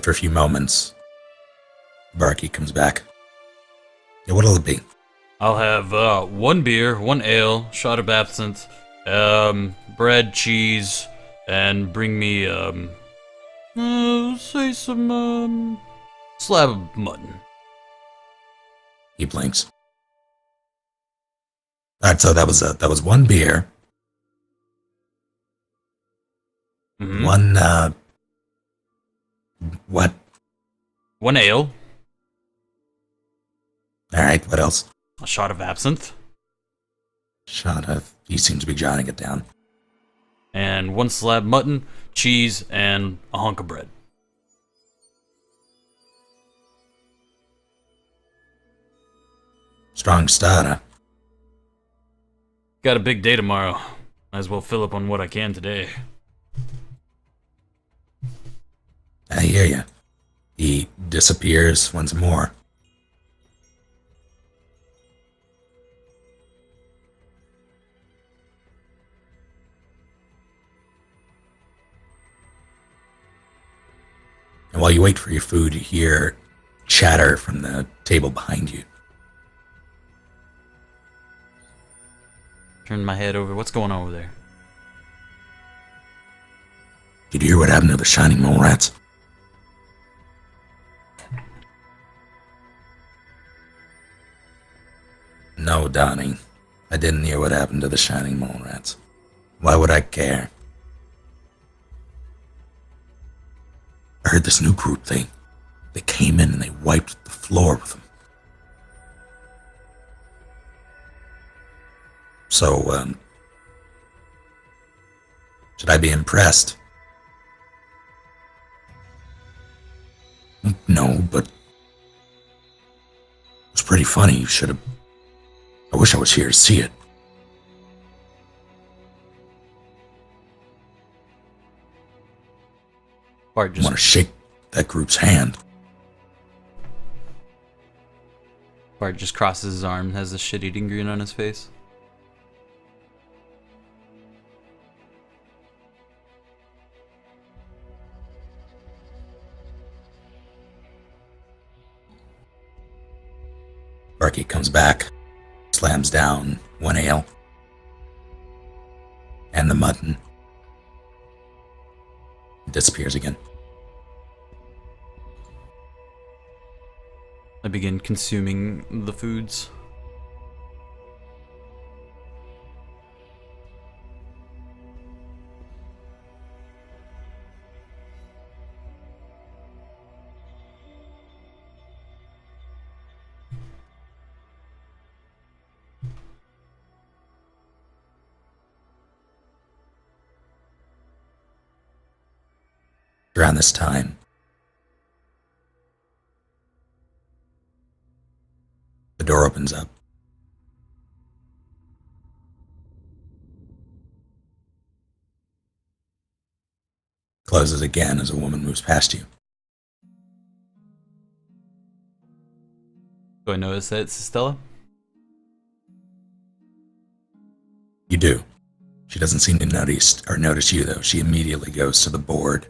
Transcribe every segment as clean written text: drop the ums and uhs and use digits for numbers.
After a few moments, Barky comes back. Yeah, what'll it be? I'll have one beer, one ale, shot of absinthe, bread, cheese, and bring me say some slab of mutton. He blinks. Alright, so that was one beer, Mm-hmm. one what? One ale, Alright, what else? a shot of absinthe, Shot of. He seems to be jotting it down. and one slab mutton, cheese, and a hunk of bread. Strong start, huh? Got a big day tomorrow. Might as well fill up on what I can today. I hear you. He disappears once more. And while you wait for your food, you hear chatter from the table behind you. Turn my head over. What's going on over there? Did you hear what happened to the shining mole rats? No, Donnie. I didn't hear what happened to the shining mole rats. Why would I care? I heard this new group thing. They came in and they wiped the floor with them. So, should I be impressed? No, but it was pretty funny. You should have. I wish I was here to see it. Bart I just want to shake that group's hand. crosses his arm, has a shit-eating grin on his face. Barky comes back, slams down one ale and the mutton. Disappears again. I begin consuming the foods. Around this time, the door opens up. Closes again as a woman moves past you. Do I notice that it's Stella? You do. She doesn't seem to notice you though. She immediately goes to the board.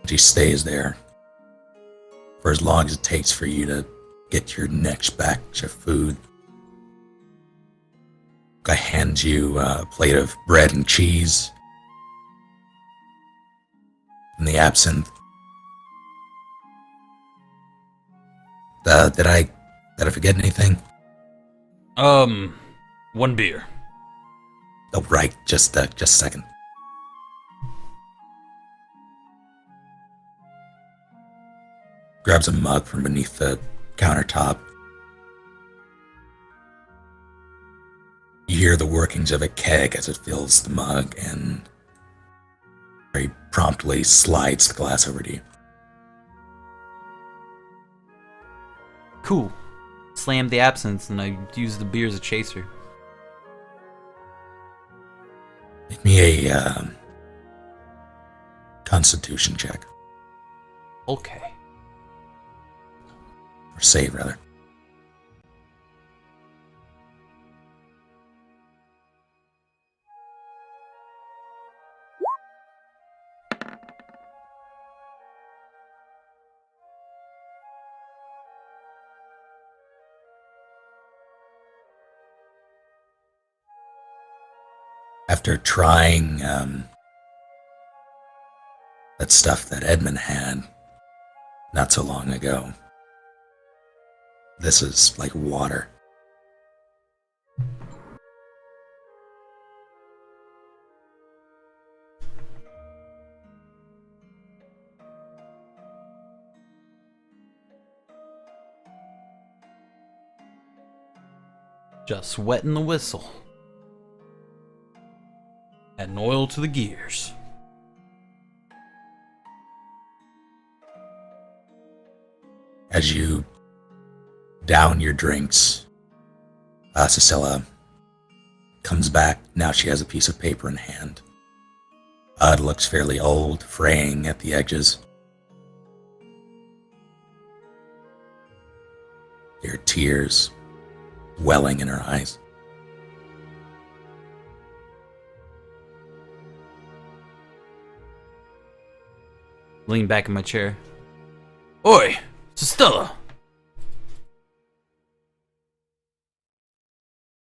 She stays there for as long as it takes for you to get your next batch of food. I hand you a plate of bread and cheese and the absinthe. Did I forget anything? One beer. Oh, right. Just a second. Grabs a mug from beneath the countertop. You hear the workings of a keg as it fills the mug and very promptly slides the glass over to you. Cool. Slam the absinthe and I use the beer as a chaser. Make me a Constitution check. Okay. Or save, rather. After trying that stuff that Edmund had not so long ago, this is like water. Just wetting the whistle. Adding oil to the gears. As you down your drinks, Cecilia comes back. Now she has a piece of paper in hand. It looks fairly old, fraying at the edges. There are tears welling in her eyes. Lean back in my chair. Oi, Stella.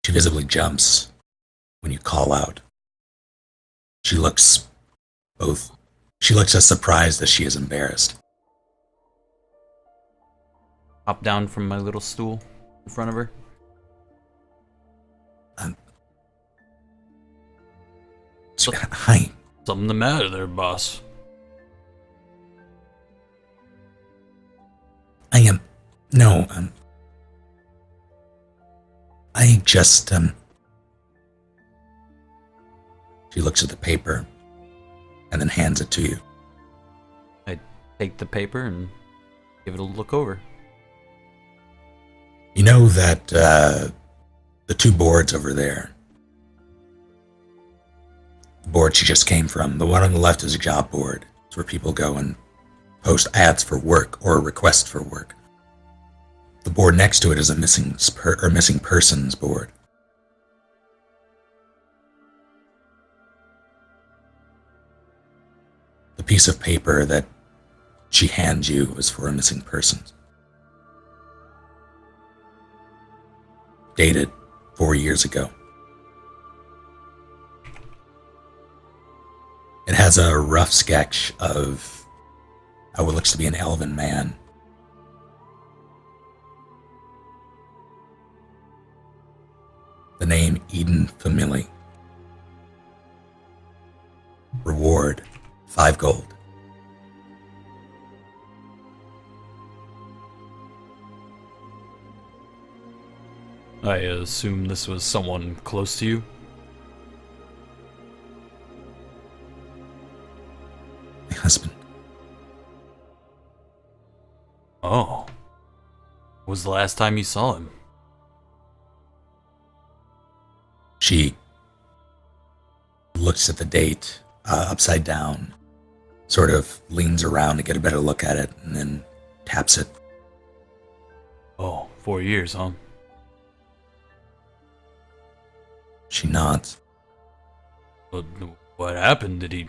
She visibly jumps when you call out. She looks as surprised as she is embarrassed. Hop down from my little stool in front of her. Hi. Something the matter there, boss. I just, She looks at the paper and then hands it to you. I take the paper and give it a look over. You know that, the two boards over there, the board she just came from, the one on the left is a job board. It's where people go and post ads for work or requests for work. The board next to it is a missing persons board. The piece of paper that she hands you is for a missing person. Dated 4 years ago. It has a rough sketch of what looks to be an elven man. The name Eden Family. Reward 5 gold. I assume this was someone close to you? My husband. Oh. When was the last time you saw him? She looks at the date upside down, sort of leans around to get a better look at it, and then taps it. Oh, 4 years, huh? She nods. But what happened? Did he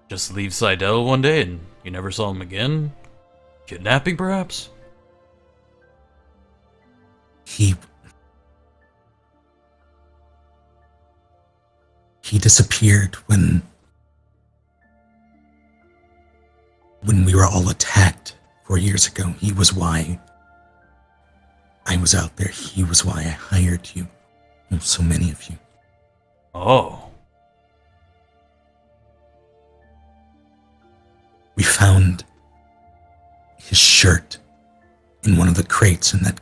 just leave Seidel one day and you never saw him again? Kidnapping, perhaps? He disappeared when we were all attacked 4 years ago. He was why I was out there. He was why I hired you. And so many of you. Oh. We found his shirt in one of the crates in that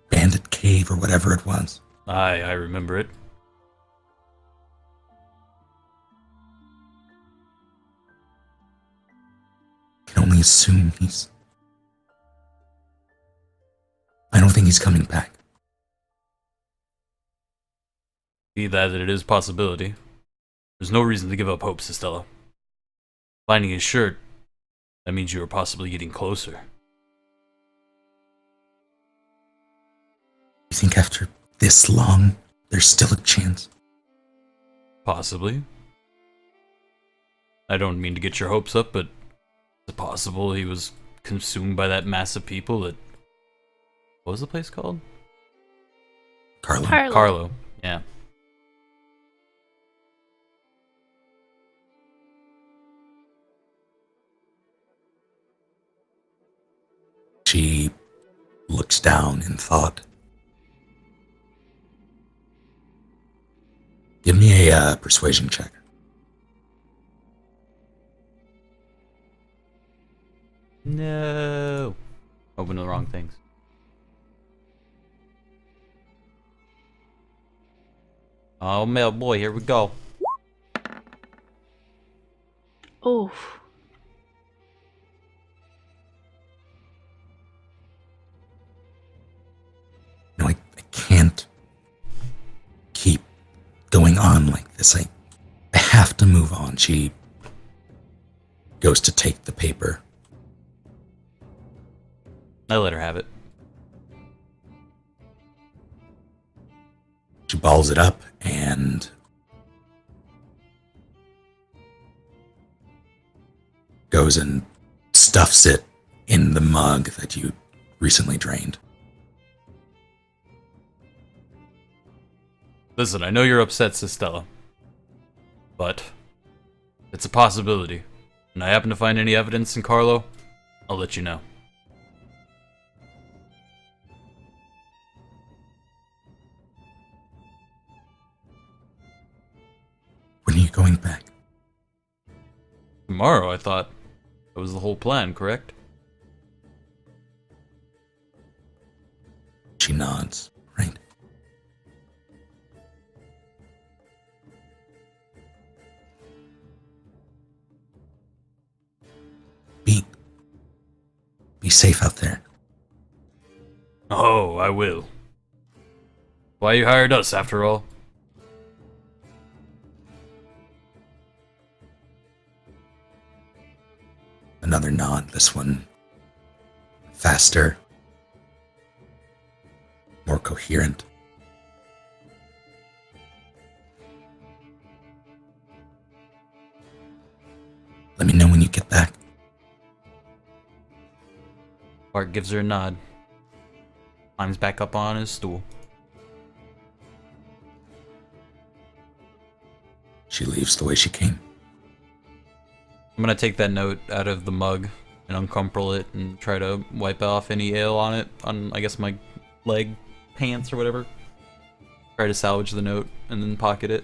bandit cave or whatever it was. I remember it. I can only assume I don't think he's coming back. Be that it is a possibility. There's no reason to give up hope, Sistella. Finding his shirt, that means you are possibly getting closer. You think after this long, there's still a chance? Possibly. I don't mean to get your hopes up, but is it possible he was consumed by that mass of people that... What was the place called? Carlo. Carlo, yeah. She looks down in thought. Give me a persuasion check. No. Open the wrong things. Oh, male boy, here we go. Oof. No, I can't keep going on like this. I have to move on. She goes to take the paper. I let her have it. She balls it up and goes and stuffs it in the mug that you recently drained. Listen, I know you're upset, Sistella. But it's a possibility. And I happen to find any evidence in Carlo, I'll let you know. When are you going back? Tomorrow, I thought. That was the whole plan, correct? She nods, right? Be safe out there. Oh, I will. Why you hired us, after all? Another nod, this one faster, more coherent. Let me know when you get back. Bart gives her a nod. Climbs back up on his stool. She leaves the way she came. I'm gonna take that note out of the mug and uncrumple it and try to wipe off any ale on it, on, I guess, my leg, pants, or whatever. Try to salvage the note and then pocket it.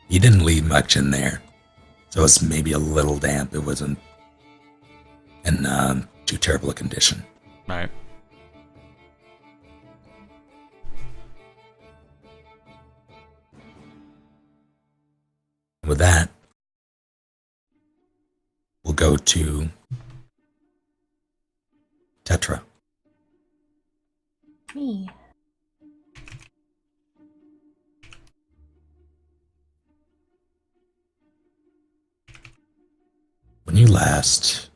You didn't leave much in there, so it's maybe a little damp. It wasn't in too terrible a condition. Alright. With that, we'll go to Tetra. Me. When you last...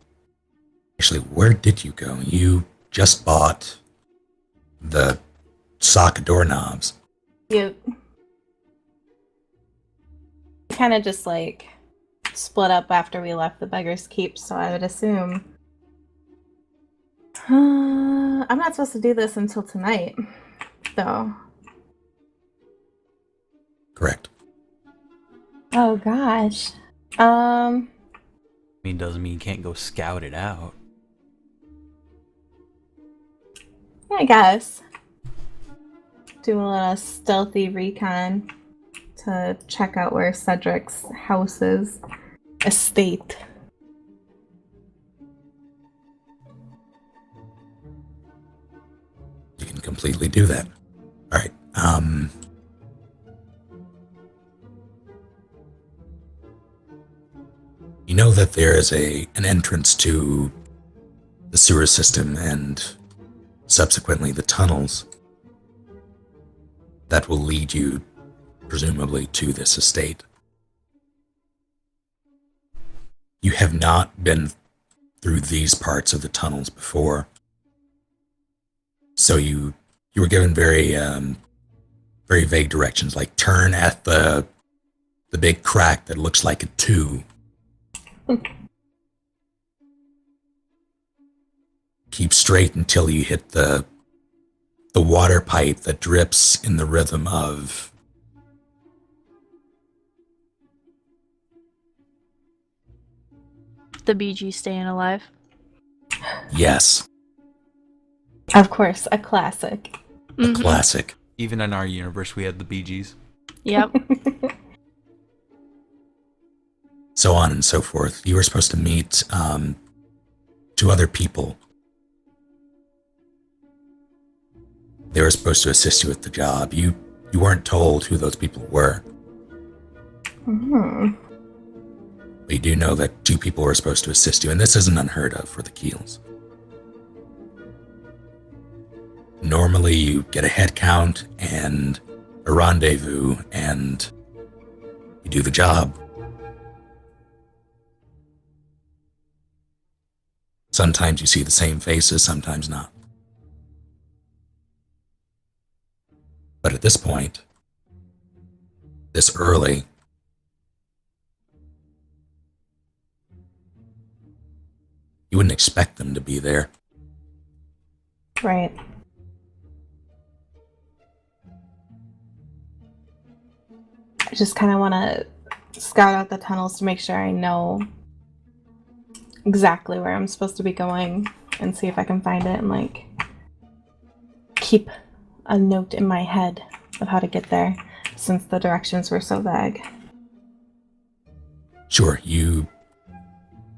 Actually, where did you go? You just bought the sock doorknobs. You kind of just like split up after we left the Beggar's Keep, so I would assume. I'm not supposed to do this until tonight, though. Correct. Oh gosh. Doesn't mean you can't go scout it out. Yeah, I guess. Do a little stealthy recon to check out where Cedric's house is. Estate. You can completely do that. All right. You know that there is an entrance to the sewer system and subsequently the tunnels that will lead you, presumably, to this estate. You have not been through these parts of the tunnels before. So you were given very vague directions, like turn at the big crack that looks like a 2. Keep straight until you hit the water pipe that drips in the rhythm of The Bee Gees staying alive. yes, Of course, a classic. a classic. Even in our universe, we had the Bee Gees. Yep. So on and so forth. You were supposed to meet 2 other people. They were supposed to assist you with the job. You weren't told who those people were. Hmm. But you do know that 2 people were supposed to assist you, and this isn't unheard of for the Keels. Normally, you get a head count and a rendezvous, and you do the job. Sometimes you see the same faces, sometimes not. But at this point, this early, you wouldn't expect them to be there. Right. I just kind of want to scout out the tunnels to make sure I know exactly where I'm supposed to be going and see if I can find it and, like, keep a note in my head of how to get there since the directions were so vague. Sure, you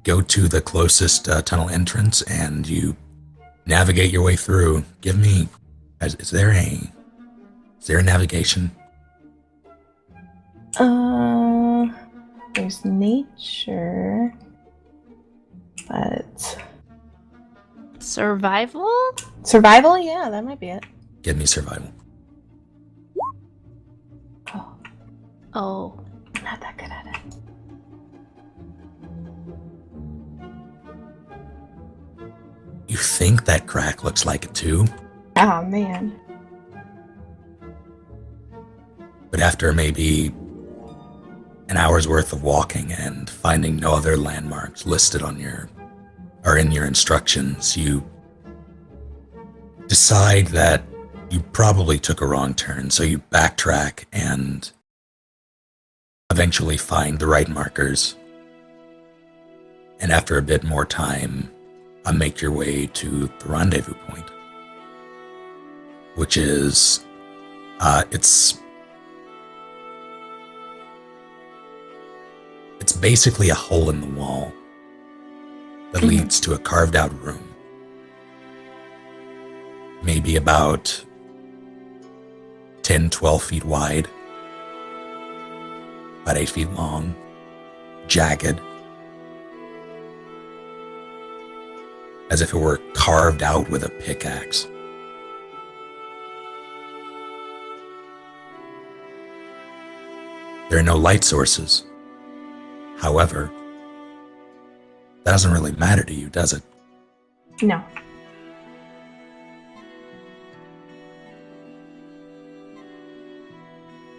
go to the closest tunnel entrance and you navigate your way through. Give me, is there a navigation? There's nature, but Survival? survival? Yeah, that might be it. Give me survival. Oh, Oh. I'm not that good at it. You think that crack looks like a 2, Oh, man. but after maybe an hour's worth of walking and finding no other landmarks listed on in your instructions, you decide that you probably took a wrong turn, so you backtrack and eventually find the right markers. And after a bit more time, make your way to the rendezvous point, which is, it's basically a hole in the wall that leads to a carved out room. Maybe about 10, 12 feet wide, about 8 feet long, jagged, as if it were carved out with a pickaxe. There are no light sources. However, that doesn't really matter to you, does it? No.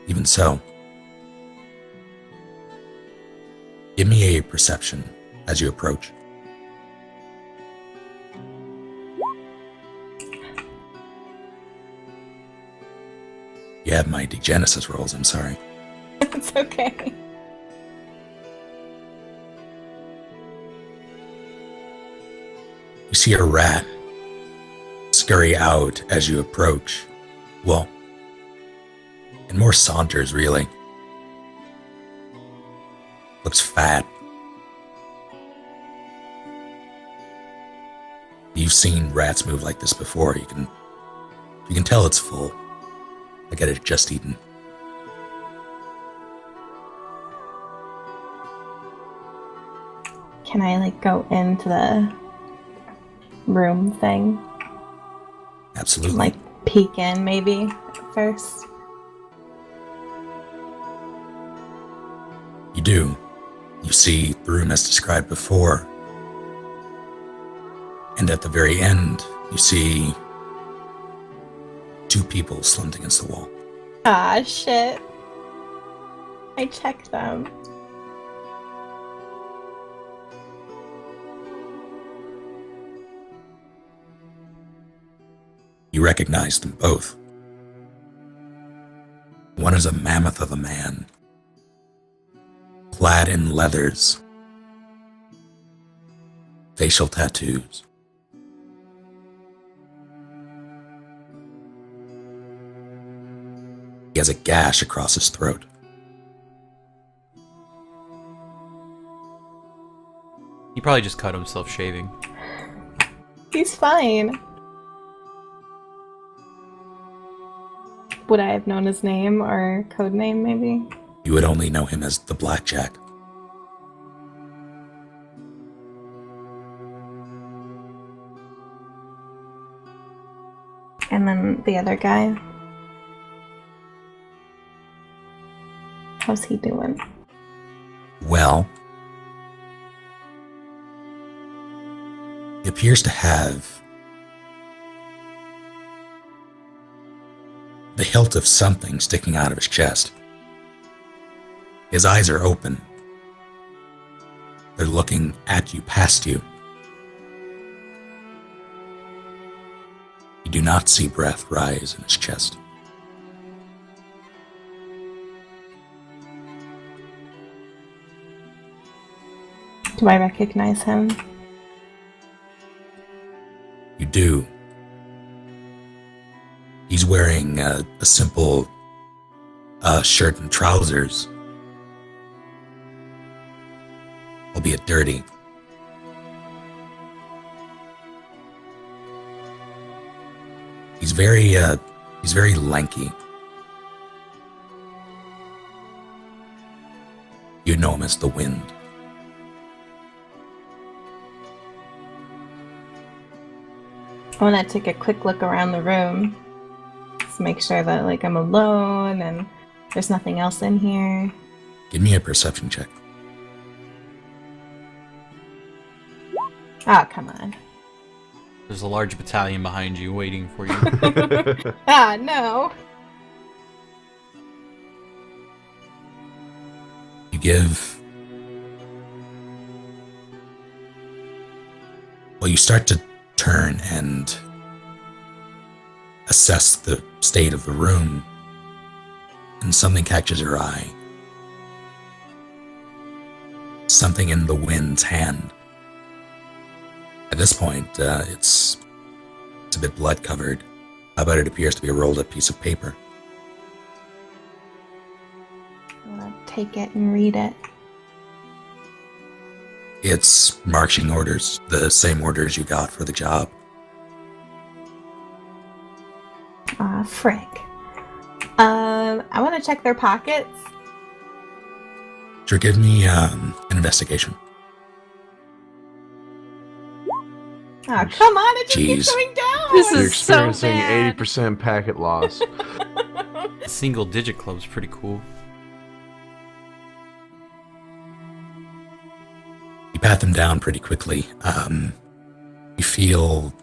Even so, give me a perception as you approach. You have my degenesis rolls, I'm sorry. It's okay. You see a rat scurry out as you approach. Well, and more saunters, really. Looks fat. You've seen rats move like this before. You can tell it's full. Like it had just eaten. Can I, like, go into the room thing? Absolutely. Like, peek in, maybe, at first? You do. You see the room as described before. And at the very end, you see two people slumped against the wall. Ah, shit. I checked them. You recognize them both. One is a mammoth of a man, clad in leathers, facial tattoos. He has a gash across his throat. He probably just cut himself shaving. He's fine. Would I have known his name or code name, maybe? You would only know him as the Blackjack. And then the other guy. How's he doing? Well, he appears to have the hilt of something sticking out of his chest. His eyes are open. They're looking at you, past you. You do not see breath rise in his chest. Do I recognize him? You do. He's wearing a simple shirt and trousers, albeit dirty. He's very lanky. You know him as the Wind. I want to take a quick look around the room. Just make sure that like I'm alone and there's nothing else in here. Give me a perception check. Ah, come on. There's a large battalion behind you waiting for you. Ah, no. You give... Well, you start to turn and assess the state of the room, and something catches your eye. Something in the Wind's hand. At this point, it's a bit blood-covered, but it appears to be a rolled-up piece of paper. I'm gonna take it and read it. It's marching orders, the same orders you got for the job. Ah, frick. I want to check their pockets. Sure, give me an investigation. Ah, come on, it just keeps Jeez. going down. This You're is so experiencing bad. 80% packet loss. The single digit club's pretty cool. You pat them down pretty quickly. You feel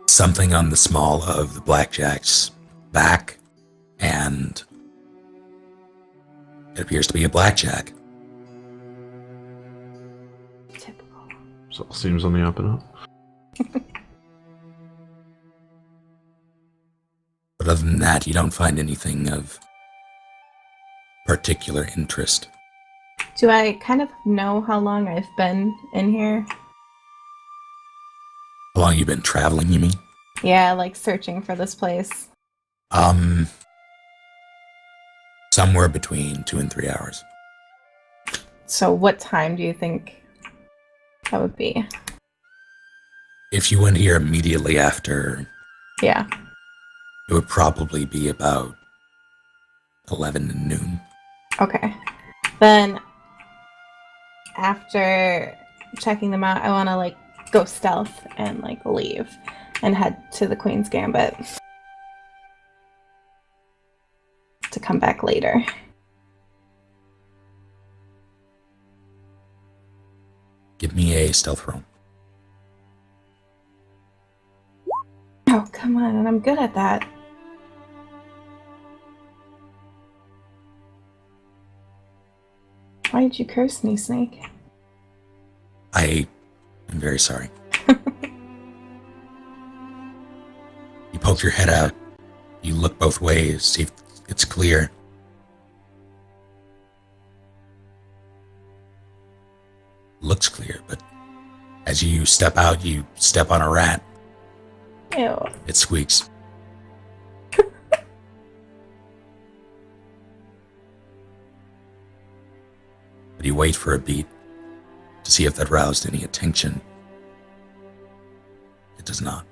something on the small of the Blackjack's back, and it appears to be a Blackjack. Typical. So it seems on the up and up. But other than that, you don't find anything of particular interest. Do I kind of know how long I've been in here? How long you been traveling, you mean? Yeah, like searching for this place. Somewhere between 2 and 3 hours. So what time do you think that would be? If you went here immediately after, Yeah. it would probably be about 11 to noon. Okay. Then after checking them out, I want to like go stealth and like leave and head to the Queen's Gambit to come back later. Give me a stealth roll. come on, and I'm good at that. Why did you curse me, Snake? I am very sorry. You poke your head out. You look both ways, see if it's clear. Looks clear, but as you step out, you step on a rat. Ew. It squeaks. But you wait for a beat to see if that roused any attention. It does not.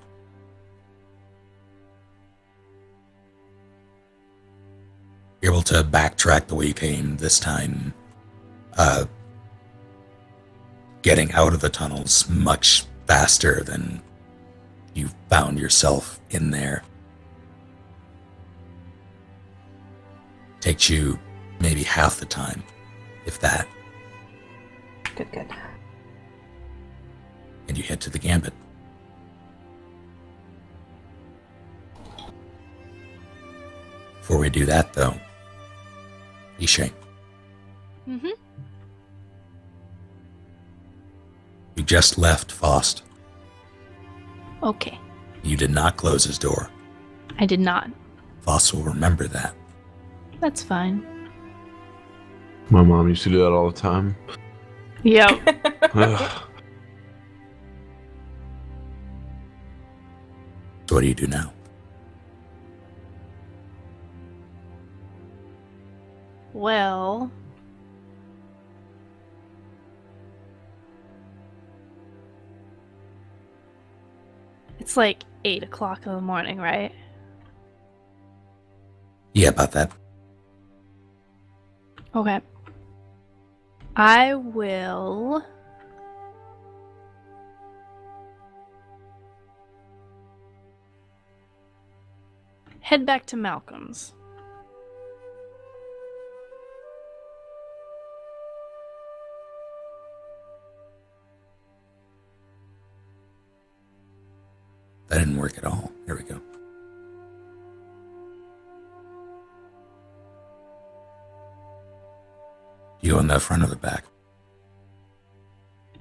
You're able to backtrack the way you came this time, getting out of the tunnels much faster than you found yourself in there. Takes you maybe half the time, if that, Good, good. and you head to the gambit. Before we do that, though, Ishe, Mm-hmm. you just left Faust. Okay. You did not close his door. I did not. Faust will remember that. That's fine. My mom used to do that all the time. Yep. Ugh. So what do you do now? Well, it's like 8 o'clock in the morning, right? Yeah, about that. Okay. I will head back to Malcolm's. That didn't work at all. Here we go. You go in the front or the back?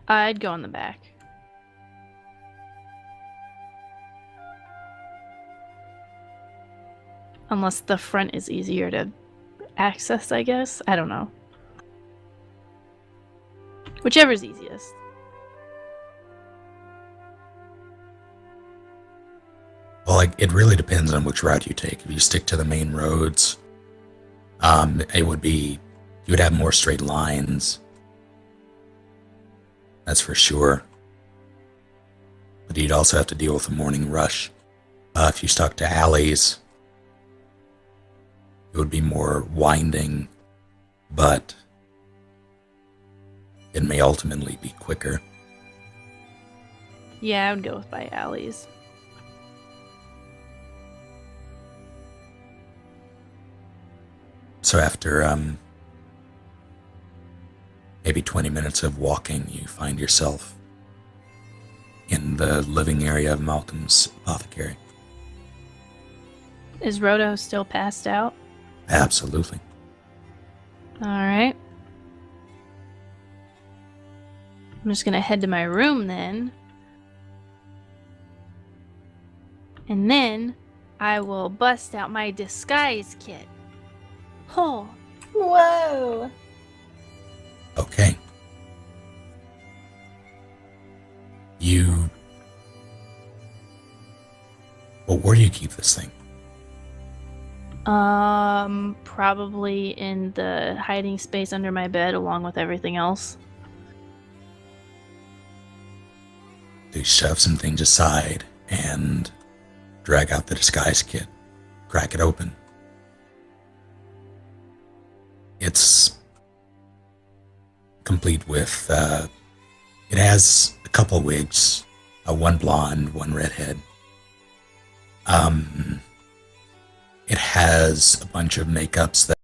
I'd go in the back. Unless the front is easier to access, I guess. I don't know. Whichever's easiest. Well, it really depends on which route you take. If you stick to the main roads, it would be, you would have more straight lines. That's for sure. But you'd also have to deal with the morning rush. If you stuck to alleys, it would be more winding, but it may ultimately be quicker. Yeah, I would go with by alleys. So after maybe 20 minutes of walking, you find yourself in the living area of Malcolm's apothecary. Is Roto still passed out? Absolutely. Alright. I'm just gonna head to my room then. And then I will bust out my disguise kit. Oh, Whoa! Okay. Well, where do you keep this thing? probably in the hiding space under my bed along with everything else. You shove some things aside and drag out the disguise kit, crack it open. It's complete with, it has a couple wigs, one blonde, one redhead. It has a bunch of makeups that